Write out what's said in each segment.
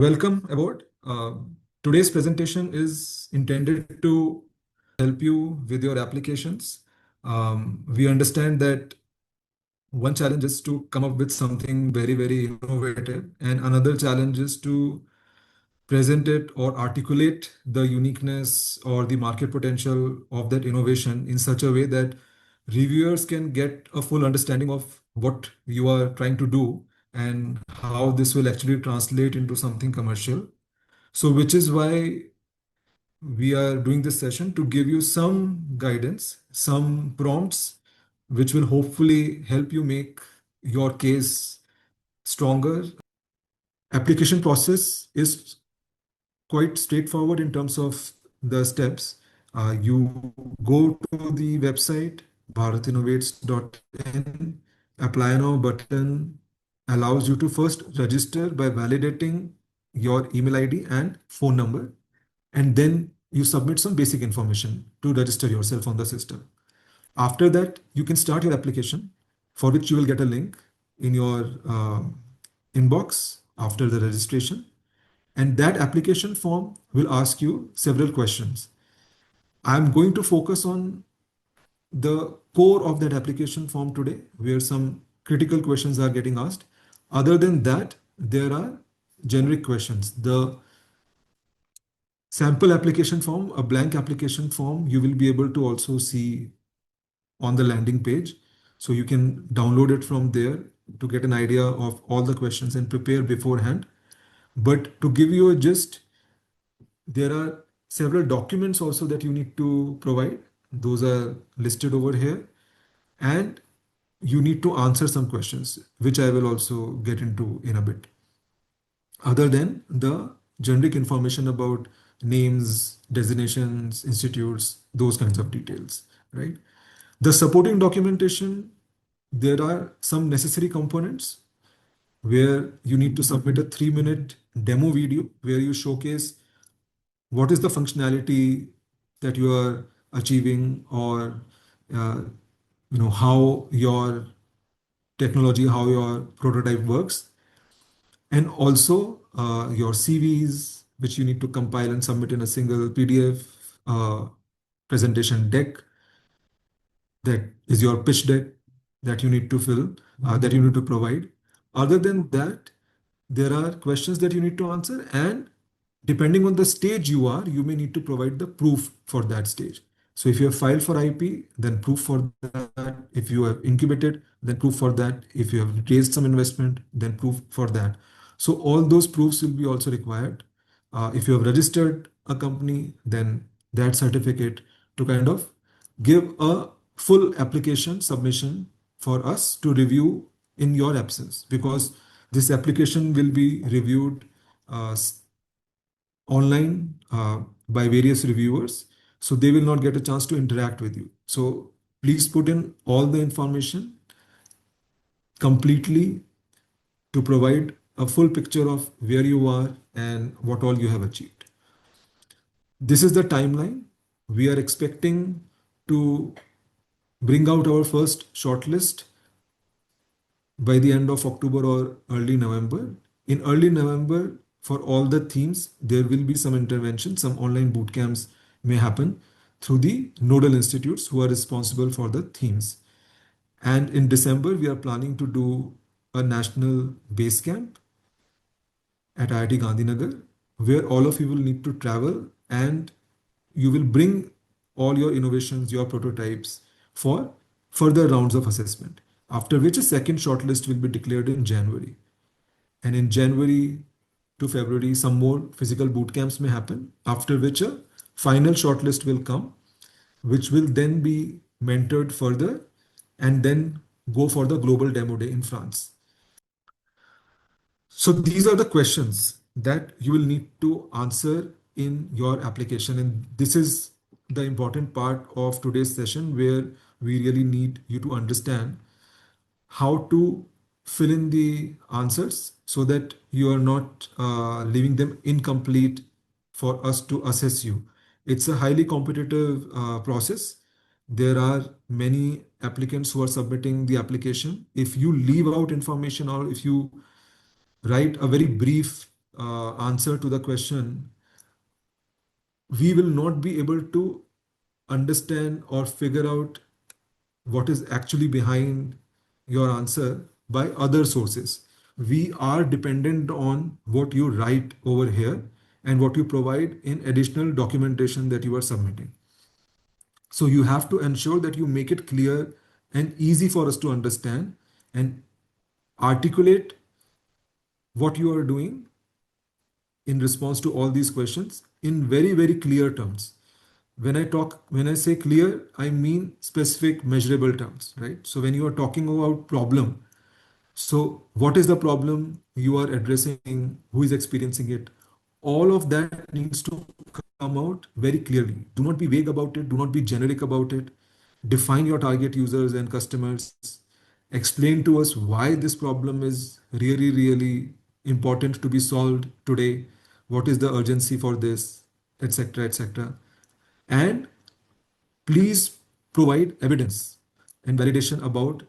Welcome aboard. Today's presentation is intended to help you with your applications. We understand that one challenge is to come up with something very, very innovative, and another challenge is to present it or articulate the uniqueness or the market potential of that innovation in such a way that reviewers can get a full understanding of what you are trying to do and how this will actually translate into something commercial. So, which is why we are doing this session to give you some guidance, some prompts, which will hopefully help you make your case stronger. Application process is quite straightforward in terms of the steps. You go to the website bharatinnovates.in. Apply now button allows you to first register by validating your email ID and phone number, and then you submit some basic information to register yourself on the system. After that, you can start your application, for which you will get a link in your inbox after the registration. And that application form will ask you several questions. I'm going to focus on the core of that application form today, where some critical questions are getting asked. Other than that, there are generic questions. The sample application form, a blank application form, you will be able to also see on the landing page. So you can download it from there to get an idea of all the questions and prepare beforehand. But to give you a gist, there are several documents also that you need to provide. Those are listed over here. And you need to answer some questions, which I will also get into in a bit. Other than the generic information about names, designations, institutes, those kinds of details, right? The supporting documentation, there are some necessary components where you need to submit a 3-minute demo video where you showcase what is the functionality that you are achieving, or uh, how your technology, how your prototype works, and also your CVs, which you need to compile and submit in a single PDF presentation deck. That is your pitch deck that you need to fill, that you need to provide. Other than that, there are questions that you need to answer, and depending on the stage you are, you may need to provide the proof for that stage. So if you have filed for IP, then proof for that. If you have incubated, then proof for that. If you have raised some investment, then proof for that. So all those proofs will be also required. If you have registered a company, then that certificate to kind of give a full application submission for us to review in your absence, because this application will be reviewed uh, online by various reviewers. So they will not get a chance to interact with you. So please put in all the information completely to provide a full picture of where you are and what all you have achieved. This is the timeline. We are expecting to bring out our first shortlist by the end of October or early November. In early November, for all the themes, there will be some intervention, some online boot camps may happen through the nodal institutes who are responsible for the themes. And in December, we are planning to do a national base camp at IIT Gandhinagar, where all of you will need to travel and you will bring all your innovations, your prototypes for further rounds of assessment. After which a second shortlist will be declared in January. And in January to February, some more physical boot camps may happen, after which a final shortlist will come, which will then be mentored further and then go for the global demo day in France. So these are the questions that you will need to answer in your application. And this is the important part of today's session, where we really need you to understand how to fill in the answers so that you are not leaving them incomplete for us to assess you. It's a highly competitive process. There are many applicants who are submitting the application. If you leave out information, or if you write a very brief answer to the question, we will not be able to understand or figure out what is actually behind your answer by other sources. We are dependent on what you write over here and what you provide in additional documentation that you are submitting. So you have to ensure that you make it clear and easy for us to understand and articulate what you are doing in response to all these questions in very, very clear terms. When I say clear, I mean specific, measurable terms, right? So when you are talking about problem, so what is the problem you are addressing? Who is experiencing it? All of that needs to come out very clearly. Do not be vague about it. Do not be generic about it. Define your target users and customers. Explain to us why this problem is really, really important to be solved today. What is the urgency for this, etc., etc. And please provide evidence and validation about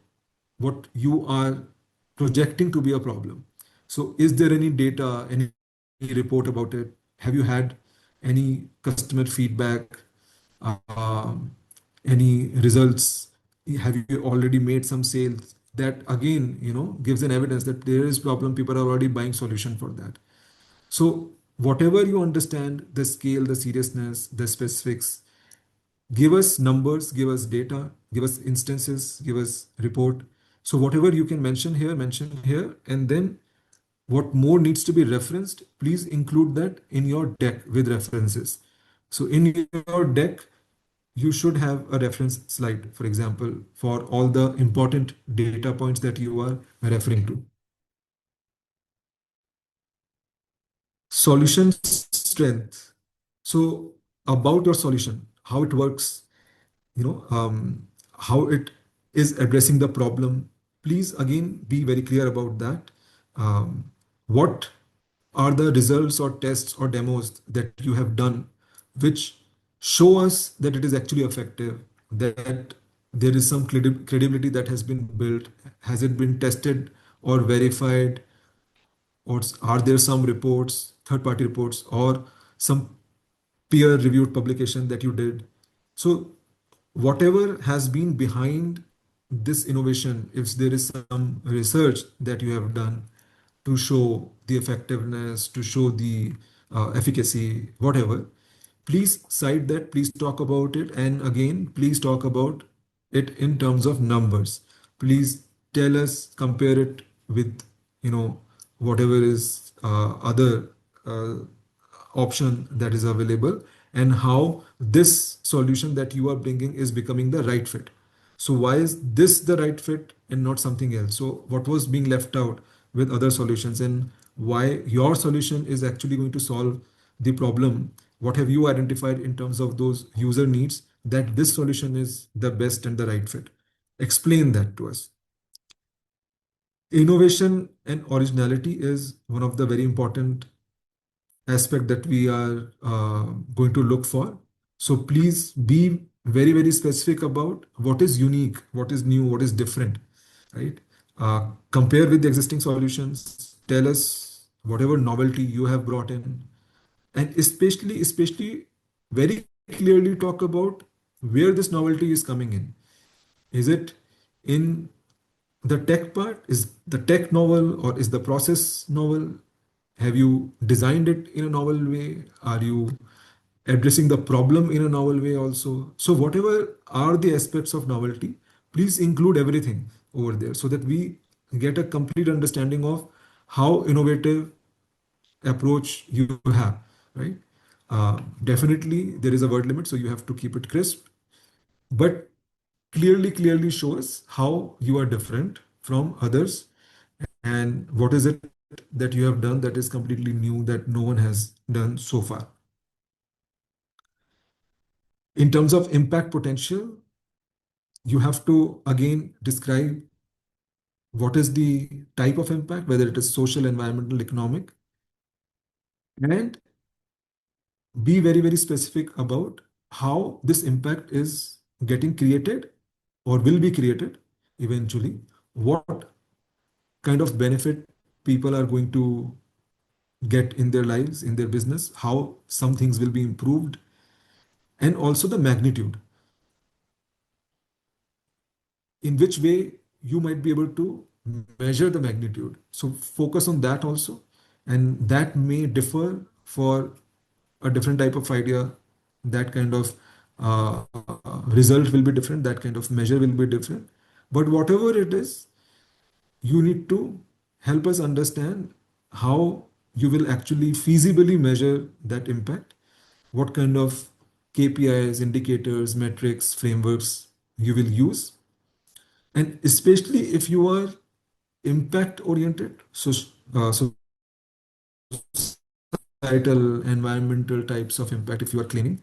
what you are projecting to be a problem. So, is there any data, any report about it? Have you had any customer feedback? Um, any results? Have you already made some sales? That again, gives an evidence that there is problem. People are already buying solution for that. So, whatever you understand, the scale, the seriousness, the specifics, give us numbers, give us data, give us instances, give us report. So whatever you can mention here, and then what more needs to be referenced, please include that in your deck with references. So in your deck, you should have a reference slide, for example, for all the important data points that you are referring to. Solution strength. So about your solution, how it works, how it is addressing the problem. Please again be very clear about that. What are the results or tests or demos that you have done which show us that it is actually effective, that there is some credibility that has been built? Has it been tested or verified? Or are there some reports, third party reports, or some peer reviewed publication that you did? So whatever has been behind this innovation, if there is some research that you have done to show the effectiveness, to show the efficacy, whatever, please cite that, please talk about it. And again, please talk about it in terms of numbers. Please tell us, compare it with, whatever is other uh, option that is available, and how this solution that you are bringing is becoming the right fit. So why is this the right fit and not something else? So what was being left out with other solutions, and why your solution is actually going to solve the problem? What have you identified in terms of those user needs that this solution is the best and the right fit? Explain that to us. Innovation and originality is one of the very important aspect that we are going to look for. So please be very, very specific about what is unique, what is new, what is different, right? Compare with the existing solutions. Tell us whatever novelty you have brought in, and especially very clearly talk about where this novelty is coming in. Is it in the tech part? Is the tech novel or is the process novel? Have you designed it in a novel way? Are you addressing the problem in a novel way also? So whatever are the aspects of novelty, please include everything over there so that we get a complete understanding of how innovative approach you have, right? Definitely there is a word limit, so you have to keep it crisp, but clearly show us how you are different from others and what is it that you have done that is completely new that no one has done so far. In terms of impact potential, you have to again describe what is the type of impact, whether it is social, environmental, economic, and be very, very specific about how this impact is getting created or will be created eventually. What kind of benefit people are going to get in their lives, in their business, how some things will be improved, and also the magnitude, in which way you might be able to measure the magnitude. So focus on that also, and that may differ for a different type of idea. That kind of result will be different. That kind of measure will be different. But whatever it is, you need to help us understand how you will actually feasibly measure that impact, what kind of KPIs, indicators, metrics, frameworks you will use. And especially if you are impact oriented, so societal, environmental types of impact, if you are claiming,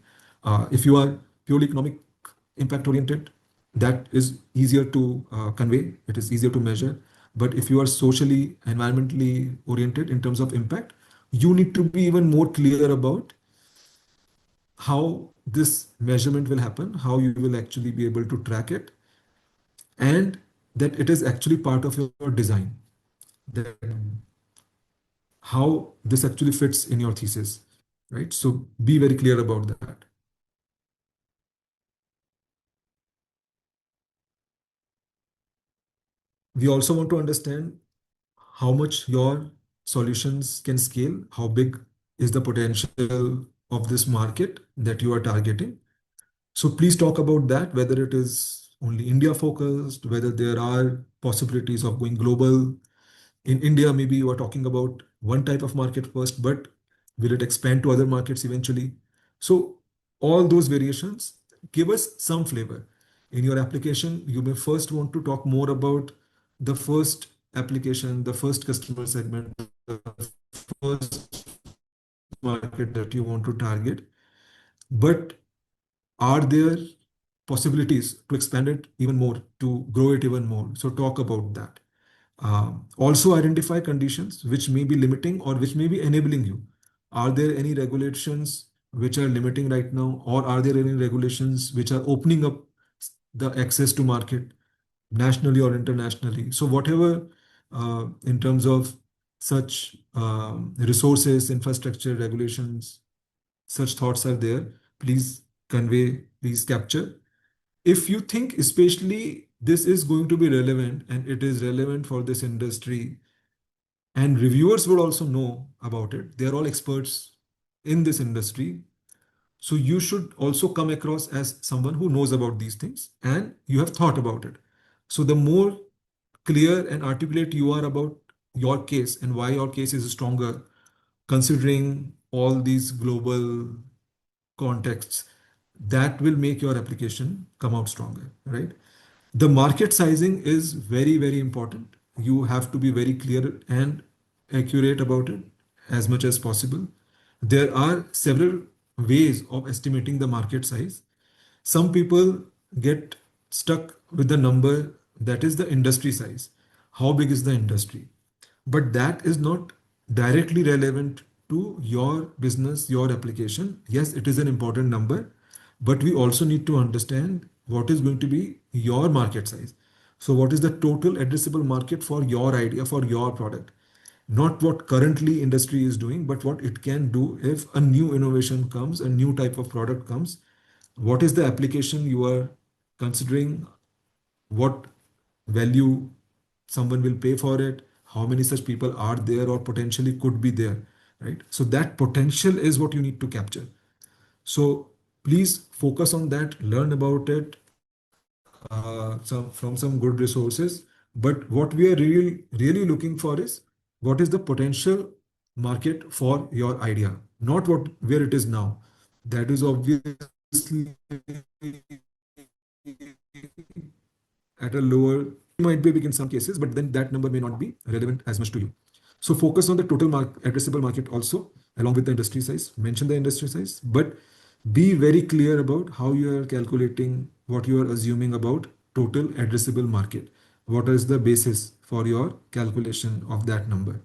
if you are purely economic impact oriented, that is easier to convey, it is easier to measure. But if you are socially, environmentally oriented in terms of impact, you need to be even more clear about how this measurement will happen, how you will actually be able to track it, and that it is actually part of your design, that how this actually fits in your thesis, right? So be very clear about that. We also want to understand how much your solutions can scale, how big is the potential of this market that you are targeting. So please talk about that, whether it is only India focused, whether there are possibilities of going global. In India, maybe you are talking about one type of market first, but will it expand to other markets eventually? So all those variations give us some flavor. In your application, you may first want to talk more about the first application, the first customer segment, the first market that you want to target. But are there possibilities to expand it even more, to grow it even more? So talk about that. Also identify conditions which may be limiting or which may be enabling you. Are there any regulations which are limiting right now, or are there any regulations which are opening up the access to market nationally or internationally? So whatever in terms of such resources, infrastructure, regulations, such thoughts are there, please convey, please capture. If you think especially this is going to be relevant and it is relevant for this industry, and reviewers would also know about it, they're all experts in this industry, so you should also come across as someone who knows about these things and you have thought about it. So the more clear and articulate you are about your case and why your case is stronger, considering all these global contexts, that will make your application come out stronger, right? The market sizing is very, very important. You have to be very clear and accurate about it as much as possible. There are several ways of estimating the market size. Some people get stuck with the number that is the industry size. How big is the industry? But that is not directly relevant to your business, your application. Yes, it is an important number, but we also need to understand what is going to be your market size. So, what is the total addressable market for your idea, for your product? Not what currently industry is doing, but what it can do if a new innovation comes, a new type of product comes. What is the application you are considering? What value someone will pay for it? How many such people are there or potentially could be there, right? So that potential is what you need to capture. So please focus on that, learn about it, from some good resources. But what we are really looking for is what is the potential market for your idea, not what where it is now. That is obviously at a lower, might be big in some cases, but then that number may not be relevant as much to you. So focus on the total addressable market also, along with the industry size. Mention the industry size, but be very clear about how you are calculating, what you are assuming about total addressable market. What is the basis for your calculation of that number?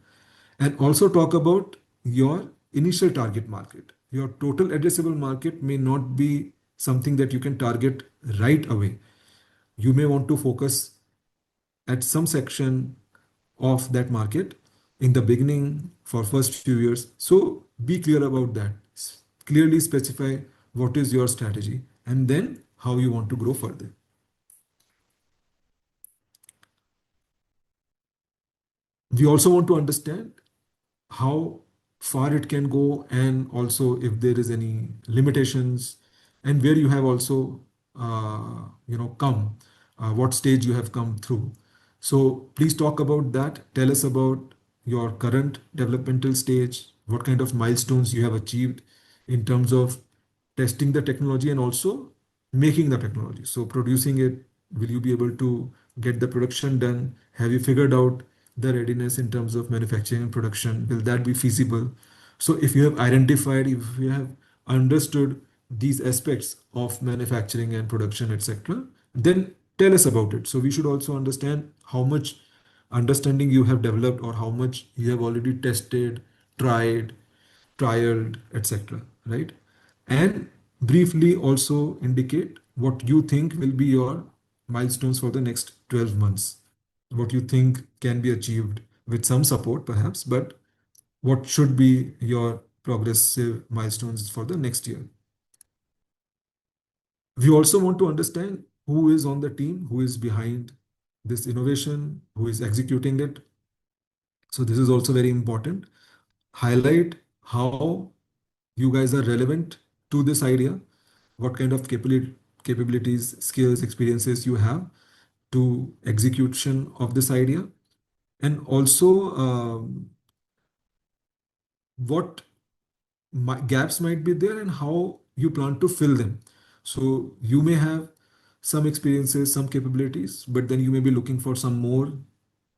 And also talk about your initial target market. Your total addressable market may not be something that you can target right away. You may want to focus at some section of that market in the beginning for first few years. So be clear about that. Clearly specify what is your strategy and then how you want to grow further. We also want to understand how far it can go, and also if there is any limitations, and where you have also come, what stage you have come through. So please talk about that. Tell us about your current developmental stage, what kind of milestones you have achieved in terms of testing the technology and also making the technology. So producing it, will you be able to get the production done? Have you figured out the readiness in terms of manufacturing and production? Will that be feasible? So if you have identified, if you have understood these aspects of manufacturing and production, etc., then tell us about it. So we should also understand how much understanding you have developed or how much you have already tested, tried, trialed, etc. Right? And briefly also indicate what you think will be your milestones for the next 12 months, what you think can be achieved with some support perhaps, but what should be your progressive milestones for the next year. We also want to understand who is on the team, who is behind this innovation, who is executing it. So this is also very important. Highlight how you guys are relevant to this idea, what kind of capabilities, skills, experiences you have to execution of this idea, and also what gaps might be there and how you plan to fill them. So you may have some experiences, some capabilities, but then you may be looking for some more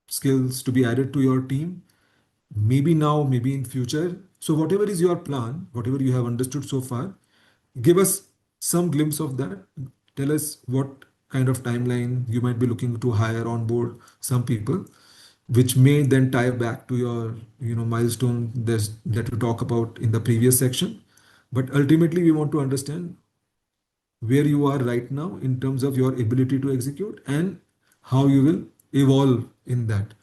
skills to be added to your team, maybe now, maybe in future. So whatever is your plan, whatever you have understood so far, give us some glimpse of that. Tell us what kind of timeline you might be looking to hire on board some people, which may then tie back to your milestone that you talk about in the previous section. But ultimately, we want to understand where you are right now in terms of your ability to execute and how you will evolve in that.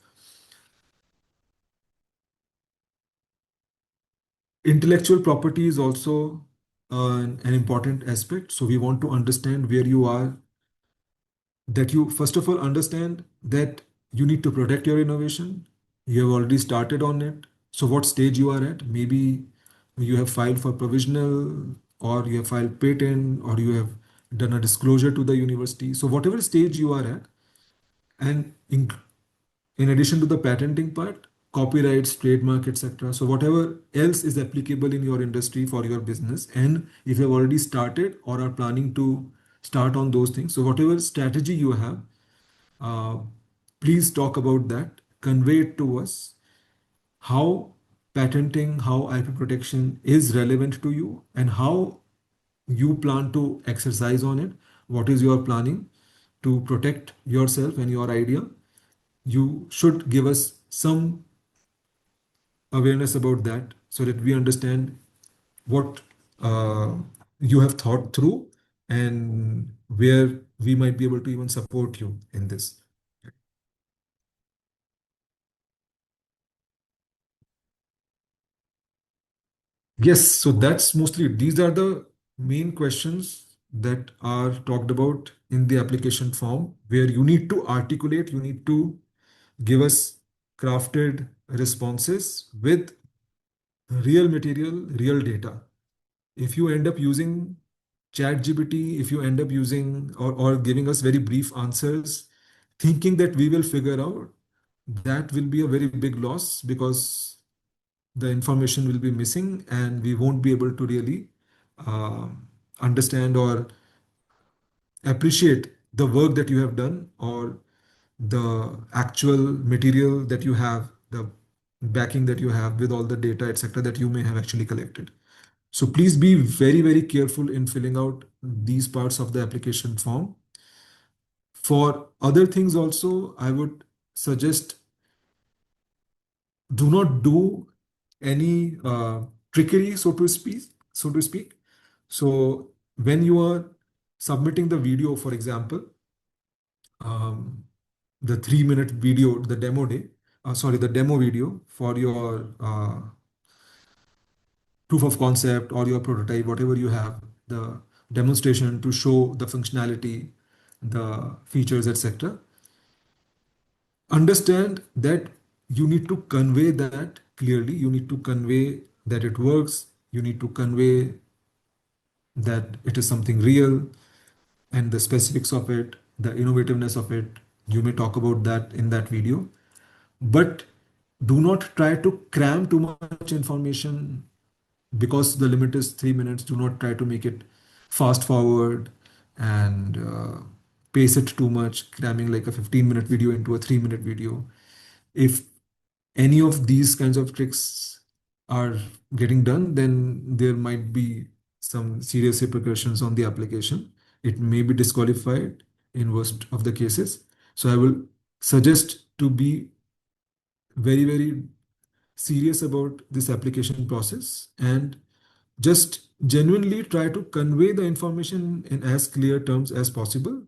Intellectual property is also an important aspect. So we want to understand where you are, that you first of all understand that you need to protect your innovation. You have already started on it. So what stage you are at? Maybe you have filed for provisional, or you have filed patent, or you have done a disclosure to the university. So whatever stage you are at, and in addition to the patenting part, copyrights, trademark, etc. So whatever else is applicable in your industry for your business, and if you have already started or are planning to start on those things, so whatever strategy you have, uh, please talk about that, convey it to us, how patenting, how IP protection is relevant to you, and how you plan to exercise on it. What is your planning to protect yourself and your idea? You should give us some awareness about that so that we understand what uh, you have thought through and where we might be able to even support you in this. Yes, so that's mostly it. These are the main questions that are talked about in the application form, where you need to articulate, you need to give us crafted responses with real material, real data. If you end up using ChatGPT, if you end up using or giving us very brief answers, thinking that we will figure out, that will be a very big loss, because the information will be missing and we won't be able to really uh, understand or appreciate the work that you have done, or the actual material that you have, the backing that you have with all the data, etc., that you may have actually collected. So please be very, very careful in filling out these parts of the application form. For other things also, I would suggest, do not do any trickery, so to speak. So when you are submitting the video, for example, um, the 3-minute video, the demo day, the demo video for your proof of concept or your prototype, whatever you have, the demonstration to show the functionality, the features, etc. Understand that you need to convey that clearly. You need to convey that it works. You need to convey that it is something real and the specifics of it, the innovativeness of it. You may talk about that in that video, but do not try to cram too much information because the limit is 3 minutes. Do not try to make it fast forward and pace it too much, cramming like a 15-minute video into a 3-minute video. If any of these kinds of tricks are getting done, then there might be some serious repercussions on the application. It may be disqualified in worst of the cases. So I will suggest to be very, very serious about this application process and just genuinely try to convey the information in as clear terms as possible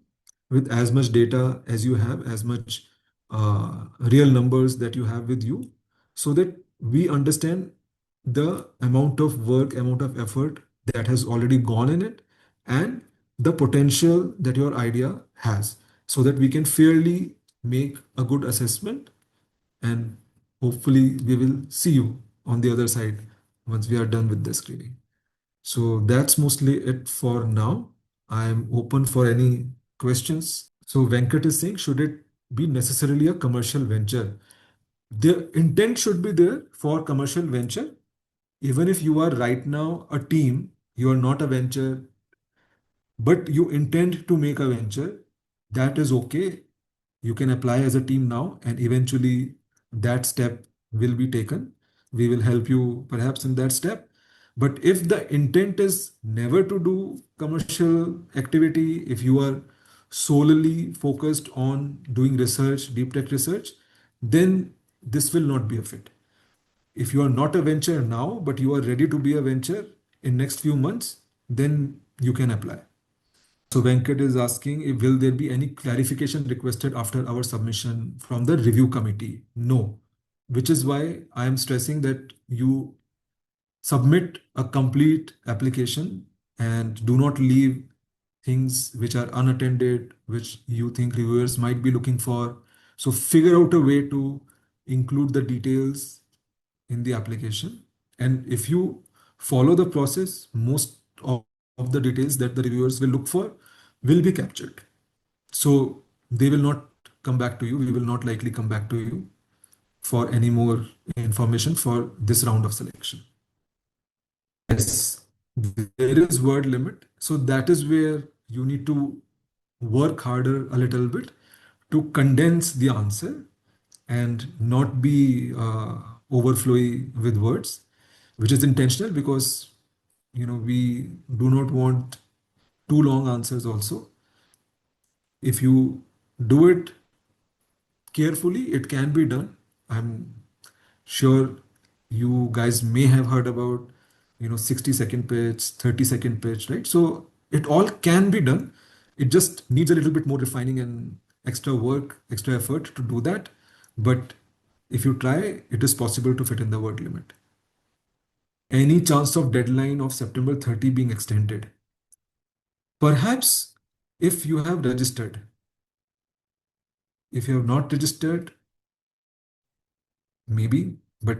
with as much data as you have, as much real numbers that you have with you, so that we understand the amount of work, amount of effort that has already gone in it, and the potential that your idea has, so that we can fairly make a good assessment, and hopefully we will see you on the other side once we are done with the screening. So that's mostly it for now. I'm open for any questions. So Venkat is saying, should it be necessarily a commercial venture? The intent should be there for commercial venture. Even if you are right now a team, you are not a venture, but you intend to make a venture, that is okay. You can apply as a team now, and eventually that step will be taken. We will help you perhaps in that step. But if the intent is never to do commercial activity, if you are solely focused on doing research, deep tech research, then this will not be a fit. If you are not a venture now, but you are ready to be a venture in next few months, then you can apply. So Venkat is asking if will there be any clarification requested after our submission from the review committee? No, which is why I am stressing that you submit a complete application and do not leave things which are unattended, which you think reviewers might be looking for. So figure out a way to include the details in the application. And if you follow the process, most of the details that the reviewers will look for will be captured. So they will not come back to you. We will not likely come back to you for any more information for this round of selection. Yes, there is word limit. So that is where you need to work harder a little bit to condense the answer and not be overflowing with words, which is intentional because we do not want too long answers also. If you do it carefully, it can be done. I'm sure you guys may have heard about 60-second pitch, 30-second pitch, right? So it all can be done. It just needs a little bit more refining and extra work, extra effort to do that. But if you try, it is possible to fit in the word limit. Any chance of deadline of September 30 being extended? Perhaps if you have registered. If you have not registered, maybe, but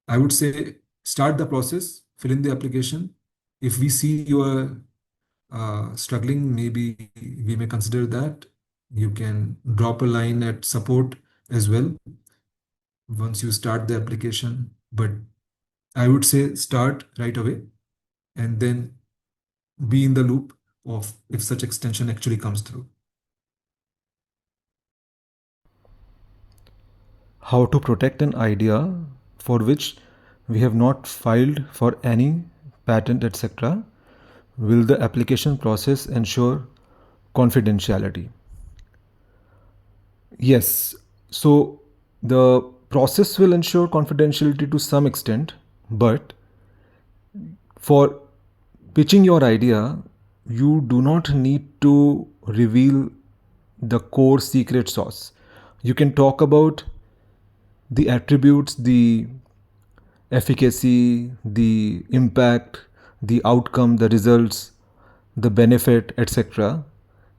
I would say start the process, fill in the application. If we see you are struggling, maybe we may consider that. You can drop a line at support as well once you start the application. But I would say start right away and then be in the loop of if such extension actually comes through. How to protect an idea for which we have not filed for any patent, etc. Will the application process ensure confidentiality? Yes. So the process will ensure confidentiality to some extent, but for pitching your idea, you do not need to reveal the core secret sauce. You can talk about the attributes, the efficacy, the impact, the outcome, the results, the benefit, etc.,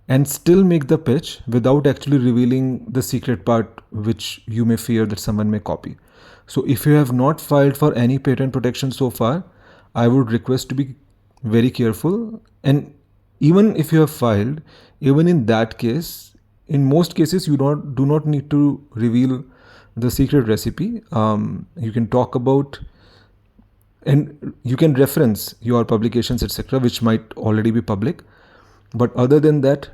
and still make the pitch without actually revealing the secret part which you may fear that someone may copy. So, if you have not filed for any patent protection so far, I would request to be very careful. And even if you have filed, even in that case, in most cases, you do not need to reveal the secret recipe. You can talk about and you can reference your publications, etc., which might already be public. But other than that,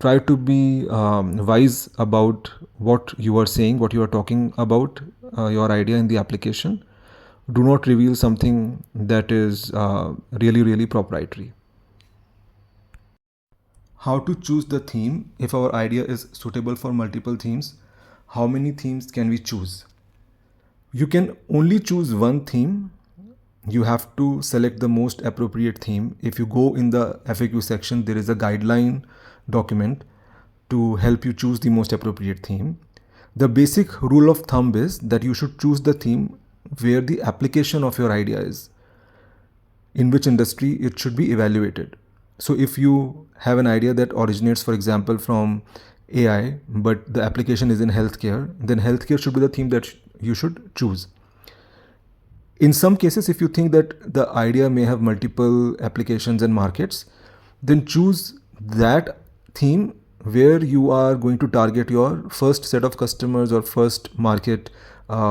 try to be wise about what you are saying, what you are talking about, your idea in the application. Do not reveal something that is really, really proprietary. How to choose the theme if our idea is suitable for multiple themes? How many themes can we choose? You can only choose one theme. You have to select the most appropriate theme. If you go in the FAQ section, there is a guideline document to help you choose the most appropriate theme. The basic rule of thumb is that you should choose the theme where the application of your idea is, in which industry it should be evaluated. So if you have an idea that originates, for example, from AI, but the application is in healthcare, then healthcare should be the theme that you should choose. In some cases, if you think that the idea may have multiple applications and markets, then choose that theme where you are going to target your first set of customers or first market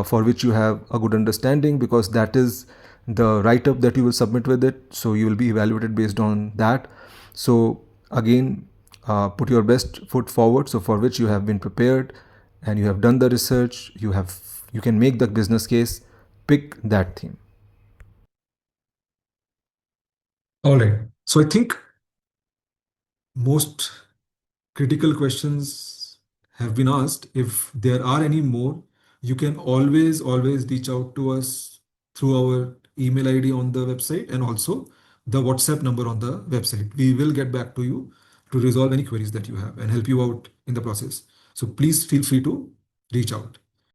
for which you have a good understanding, because that is the write up that you will submit with it. So you will be evaluated based on that. So again, put your best foot forward. So for which you have been prepared and you have done the research, you can make the business case. Pick that theme. All right. So I think most critical questions have been asked. If there are any more, you can always reach out to us through our email ID on the website and also the WhatsApp number on the website. We will get back to you to resolve any queries that you have and help you out in the process. So please feel free to reach out.